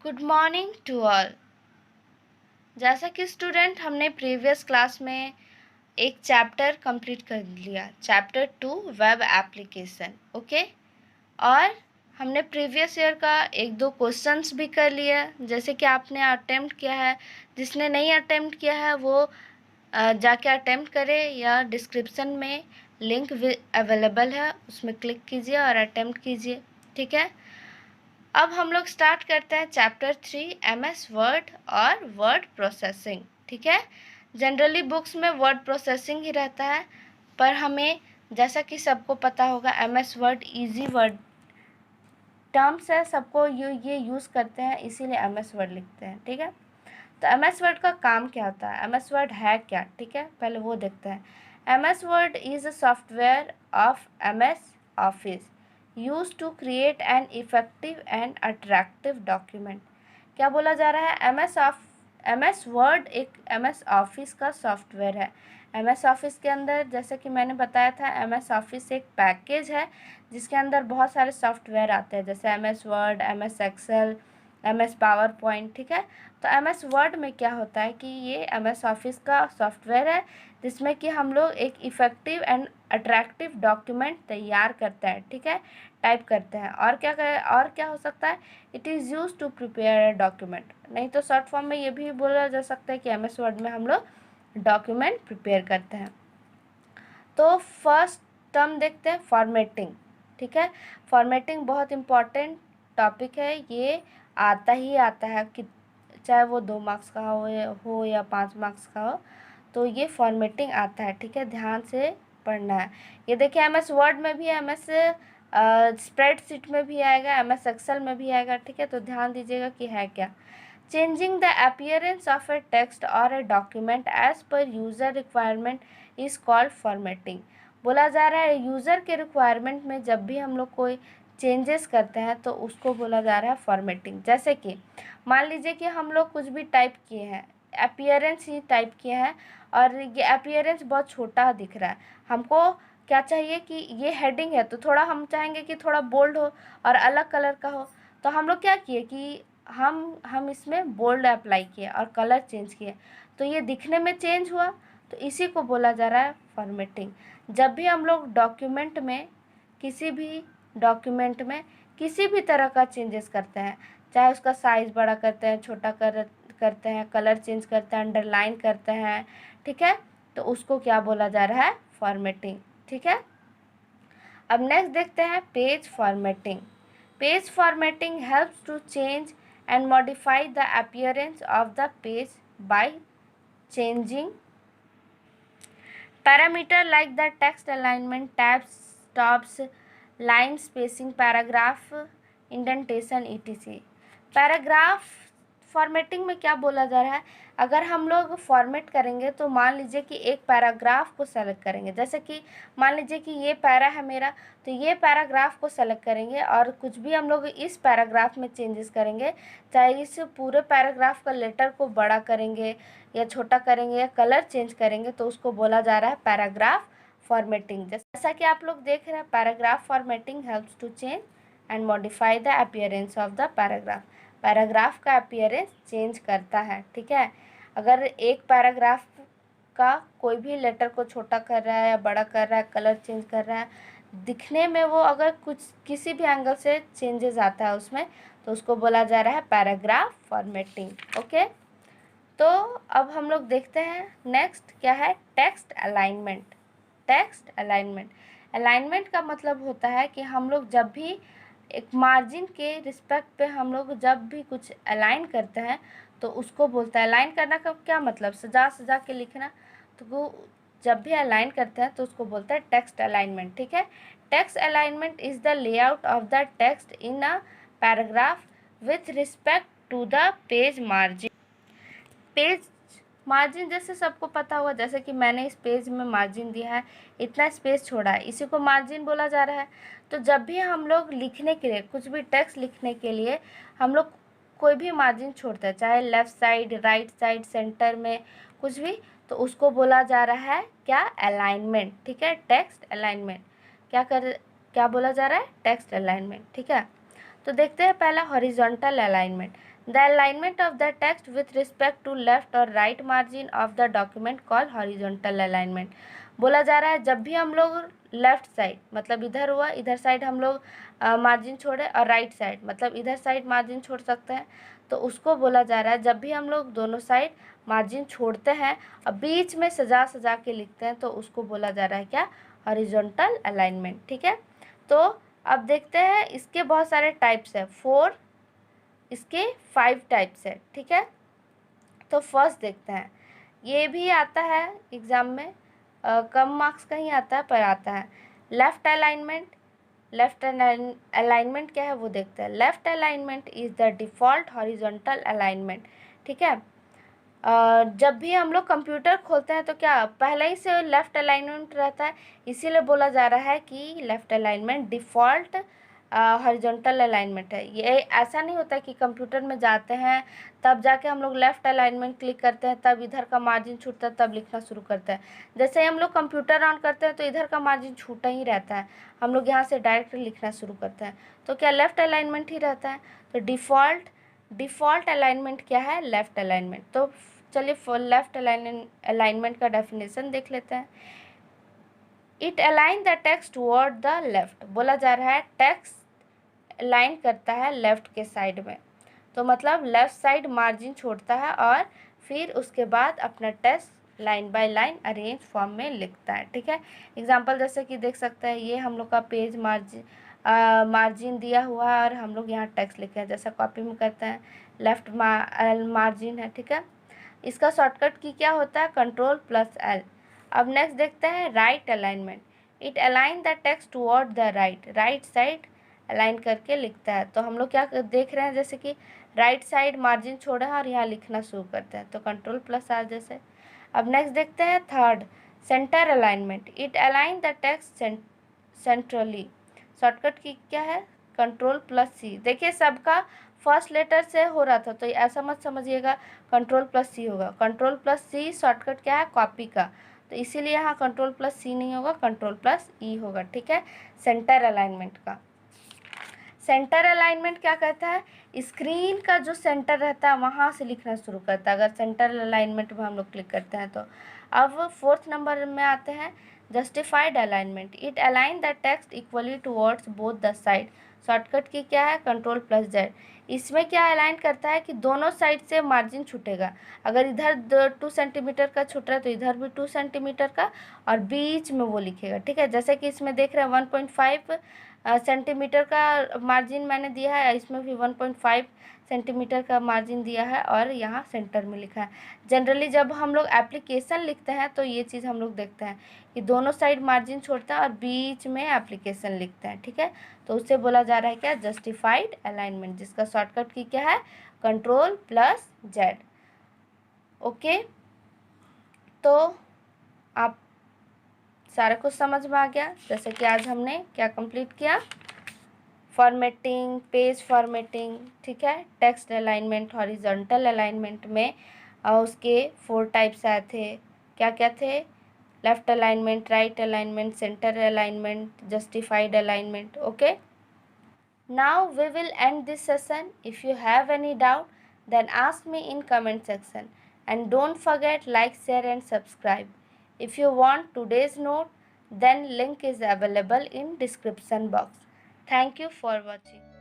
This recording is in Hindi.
Good morning to all. जैसा कि स्टूडेंट हमने प्रीवियस क्लास में एक चैप्टर कंप्लीट कर लिया, चैप्टर 2 वेब एप्लीकेशन। ओके, और हमने प्रीवियस ईयर का एक दो क्वेश्चंस भी कर लिया। जैसे कि आपने अटेम्प्ट किया है, जिसने नहीं अटेम्प्ट किया है वो जाके अटेम्प्ट करे, या डिस्क्रिप्शन में लिंक अवेलेबल है, उसमें क्लिक कीजिए और अटेम्प्ट कीजिए। ठीक है, अब हम लोग स्टार्ट करते हैं चैप्टर 3 MS वर्ड और वर्ड प्रोसेसिंग। ठीक है, जनरली बुक्स में वर्ड प्रोसेसिंग ही रहता है, पर हमें जैसा कि सबको पता होगा MS word easy word terms है, सबको ये यूज़ करते हैं, इसीलिए MS वर्ड लिखते हैं। ठीक है, तो MS वर्ड का काम क्या होता है, MS वर्ड है क्या? ठीक है, पहले वो देखते हैं। MS word is a software of MS office use to create an effective and attractive document. क्या बोला जा रहा है? MS वर्ड एक MS ऑफिस का सॉफ्टवेयर है। MS ऑफिस के अंदर, जैसे कि मैंने बताया था, MS ऑफिस एक पैकेज है जिसके अंदर बहुत सारे सॉफ्टवेयर आते हैं, जैसे MS word, MS excel, MS PowerPoint. ठीक है, तो MS वर्ड में क्या होता है कि ये MS ऑफिस का सॉफ्टवेयर है जिसमें कि हम लोग एक इफ़ेक्टिव एंड अट्रैक्टिव डॉक्यूमेंट तैयार करते हैं। ठीक है, टाइप करते हैं। और क्या हो सकता है? It is use to prepare a document. नहीं तो शॉर्ट फॉर्म में ये भी बोला जा सकता है कि MS वर्ड में हम लोग डॉक्यूमेंट प्रिपेयर करते हैं। तो फर्स्ट टर्म देखते हैं, फॉर्मेटिंग। ठीक है, फॉर्मेटिंग बहुत इम्पॉर्टेंट टॉपिक है, ये आता ही आता है कि चाहे वो 2 मार्क्स का हो या 5 मार्क्स का हो, तो ये फॉर्मेटिंग आता है। ठीक है, ध्यान से पढ़ना है। ये देखिए, MS वर्ड में भी है, MS स्प्रेडशीट में भी आएगा, MS एक्सेल में भी आएगा। ठीक है, तो ध्यान दीजिएगा कि है क्या। Changing the appearance of a text और a document as per user requirement is called formatting. बोला जा रहा है यूज़र के रिक्वायरमेंट में जब भी हम लोग कोई चेंजेस करते हैं तो उसको बोला जा रहा है फॉर्मेटिंग। जैसे कि मान लीजिए कि हम लोग कुछ भी टाइप किए हैं, अपीयरेंस ही टाइप किए हैं, और ये अपीयरेंस बहुत छोटा दिख रहा है। हमको क्या चाहिए कि ये हेडिंग है तो थोड़ा हम चाहेंगे कि थोड़ा बोल्ड हो और अलग कलर का हो। तो हम लोग क्या किए कि हम इसमें बोल्ड अप्लाई किए और कलर चेंज किए, तो ये दिखने में चेंज हुआ। तो इसी को बोला जा रहा है फॉर्मेटिंग। जब भी हम लोग डॉक्यूमेंट में किसी भी तरह का चेंजेस करते हैं, चाहे उसका साइज़ बड़ा करते हैं, छोटा करते हैं, कलर चेंज करते हैं, अंडरलाइन करते हैं, ठीक है, तो उसको क्या बोला जा रहा है? फॉर्मेटिंग। ठीक है, अब नेक्स्ट देखते हैं page formatting. Page formatting helps to change and modify the appearance of the page by changing parameter like the text alignment, tabs, stops, line spacing, paragraph indentation etc. Paragraph formatting में क्या बोला जा रहा है? अगर हम लोग फॉर्मेट करेंगे तो मान लीजिए कि एक पैराग्राफ को सेलेक्ट करेंगे, जैसे कि मान लीजिए कि ये पैरा है मेरा, तो ये पैराग्राफ को सेलेक्ट करेंगे और कुछ भी हम लोग इस पैराग्राफ में चेंजेस करेंगे, चाहे इस पूरे पैराग्राफ का लेटर को बड़ा करेंगे या छोटा करेंगे या कलर चेंज करेंगे, तो उसको बोला जा रहा है पैराग्राफ फॉर्मेटिंग। जैसा कि आप लोग देख रहे हैं, paragraph formatting helps to change and modify the appearance of the paragraph. Paragraph का अपीयरेंस चेंज करता है। ठीक है, अगर एक पैराग्राफ का कोई भी लेटर को छोटा कर रहा है या बड़ा कर रहा है, कलर चेंज कर रहा है, दिखने में वो अगर कुछ किसी भी एंगल से चेंजेस आता है उसमें, तो उसको बोला जा रहा है पैराग्राफ फॉर्मेटिंग। ओके, तो अब हम लोग देखते हैं नेक्स्ट क्या है, text alignment. Text alignment, alignment का मतलब होता है कि हम लोग जब भी एक मार्जिन के रिस्पेक्ट पे हम लोग जब भी कुछ अलाइन करते हैं तो उसको बोलता है, अलाइन करना का क्या मतलब, सजा सजा के लिखना, तो वो जब भी अलाइन करते हैं तो उसको बोलते हैं टेक्स्ट अलाइनमेंट। ठीक है, text alignment is the layout of the text in a paragraph with respect to the page margin. Page margin जैसे सबको पता होगा, जैसे कि मैंने इस पेज में मार्जिन दिया है, इतना स्पेस छोड़ा है, इसी को मार्जिन बोला जा रहा है। तो जब भी हम लोग लिखने के लिए, कुछ भी टेक्स्ट लिखने के लिए हम लोग कोई भी मार्जिन छोड़ते हैं, चाहे left side, right side, centre में, कुछ भी, तो उसको बोला जा रहा है क्या? अलाइनमेंट। ठीक है, टेक्स्ट अलाइनमेंट। क्या बोला जा रहा है? Text alignment. ठीक है, तो देखते हैं पहला horizontal alignment. The alignment of the text with respect to left और right margin of the document call horizontal alignment. बोला जा रहा है जब भी हम लोग लेफ्ट साइड मतलब इधर हुआ, इधर साइड हम लोग मार्जिन छोड़े, और राइट साइड मतलब इधर साइड मार्जिन छोड़ सकते हैं, तो उसको बोला जा रहा है जब भी हम लोग दोनों साइड मार्जिन छोड़ते हैं और बीच में सजा सजा के लिखते हैं तो उसको बोला जा रहा है क्या, हॉरिजॉन्टल अलाइनमेंट। ठीक है, तो अब देखते हैं इसके बहुत सारे टाइप्स है, 4 इसके 5 टाइप्स है। ठीक है, तो फर्स्ट देखते हैं, ये भी आता है एग्जाम में, कम मार्क्स का ही आता है पर आता है, लेफ्ट अलाइनमेंट। लेफ्ट अलाइनमेंट क्या है वो देखते हैं। Left alignment is the default horizontal alignment. ठीक है, जब भी हम लोग कंप्यूटर खोलते हैं तो क्या पहले ही से लेफ़्ट अलाइनमेंट रहता है, इसीलिए बोला जा रहा है कि left alignment default horizontal alignment है। ये ऐसा नहीं होता कि कंप्यूटर में जाते हैं तब जाके हम लोग लेफ़्ट अलाइनमेंट क्लिक करते हैं, तब इधर का मार्जिन छूटता है तब लिखना शुरू करते हैं। जैसे ही हम लोग कंप्यूटर ऑन करते हैं तो इधर का मार्जिन छूटा ही रहता है, हम लोग यहाँ से डायरेक्ट लिखना शुरू करते हैं, तो क्या लेफ़्ट अलाइनमेंट ही रहता है। तो डिफ़ॉल्ट अलाइनमेंट क्या है, लेफ़्ट अलाइनमेंट। तो चलिए लेफ्ट अलाइनमेंट का डेफिनेशन देख लेते हैं। It align the text toward the left. बोला जा रहा है टेक्स्ट अलाइन करता है लेफ्ट के साइड में, तो मतलब लेफ्ट साइड मार्जिन छोड़ता है और फिर उसके बाद अपना text line by line arrange form में लिखता है। ठीक है, एग्जांपल जैसे कि देख सकते हैं, ये हम लोग का पेज मार्जिन दिया हुआ है और हम लोग यहाँ टेक्स्ट लिखे हैं, जैसा कॉपी में करते हैं लेफ्ट मार्जिन है। ठीक है, इसका शॉर्टकट की क्या होता है, Ctrl+L। अब नेक्स्ट देखते हैं right alignment. It align the text toward the right side align करके लिखता है। तो हम लोग क्या देख रहे हैं, जैसे कि राइट साइड मार्जिन छोड़ा है और यहाँ लिखना शुरू करते हैं, तो Ctrl+R जैसे। अब नेक्स्ट देखते हैं third, centre alignment. It align the text centrally. Shortcut की क्या है, Ctrl+C। देखिए सबका फर्स्ट लेटर से हो रहा था, तो ऐसा मत समझिएगा Ctrl+C होगा। Ctrl+C शॉर्टकट क्या है, कॉपी का, तो इसीलिए यहाँ Ctrl+C नहीं होगा, Ctrl+E होगा। ठीक है, सेंटर अलाइनमेंट का। सेंटर अलाइनमेंट क्या कहता है, स्क्रीन का जो सेंटर रहता है वहाँ से लिखना शुरू करता है, अगर सेंटर अलाइनमेंट में हम लोग क्लिक करते हैं तो। अब फोर्थ नंबर में आते हैं justified alignment. It align the text equally towards both the side. Shortcut की क्या है, Ctrl+Z। इसमें क्या अलाइन करता है कि दोनों साइड से मार्जिन छूटेगा, अगर इधर 2 सेंटीमीटर का छूट रहा है तो इधर भी 2 सेंटीमीटर का, और बीच में वो लिखेगा। ठीक है, जैसे कि इसमें देख रहे हैं 1.5 सेंटीमीटर का मार्जिन मैंने दिया है, इसमें भी 1.5 सेंटीमीटर का मार्जिन दिया है और यहाँ सेंटर में लिखा है। जनरली जब हम लोग एप्लीकेशन लिखते हैं तो ये चीज़ हम लोग देखते हैं कि दोनों साइड मार्जिन छोड़ता है और बीच में एप्लीकेशन लिखते हैं। ठीक है, तो उससे बोला जा रहा है क्या, जस्टिफाइड अलाइनमेंट, जिसका शॉर्टकट की क्या है, Ctrl+Z। ओके, तो आप सारा कुछ समझ में आ गया। जैसे कि आज हमने क्या कंप्लीट किया, फॉर्मेटिंग, पेज फॉर्मेटिंग। ठीक है, टेक्स्ट अलाइनमेंट, हॉरिजॉन्टल अलाइनमेंट में उसके 4 टाइप्स आए थे, क्या क्या थे, left alignment, right alignment, centre alignment, justified alignment. Okay, now we will end this session. If you have any doubt then ask me in comment section, and don't forget like, share and subscribe. If you want today's note then link is available in description box. Thank you for watching.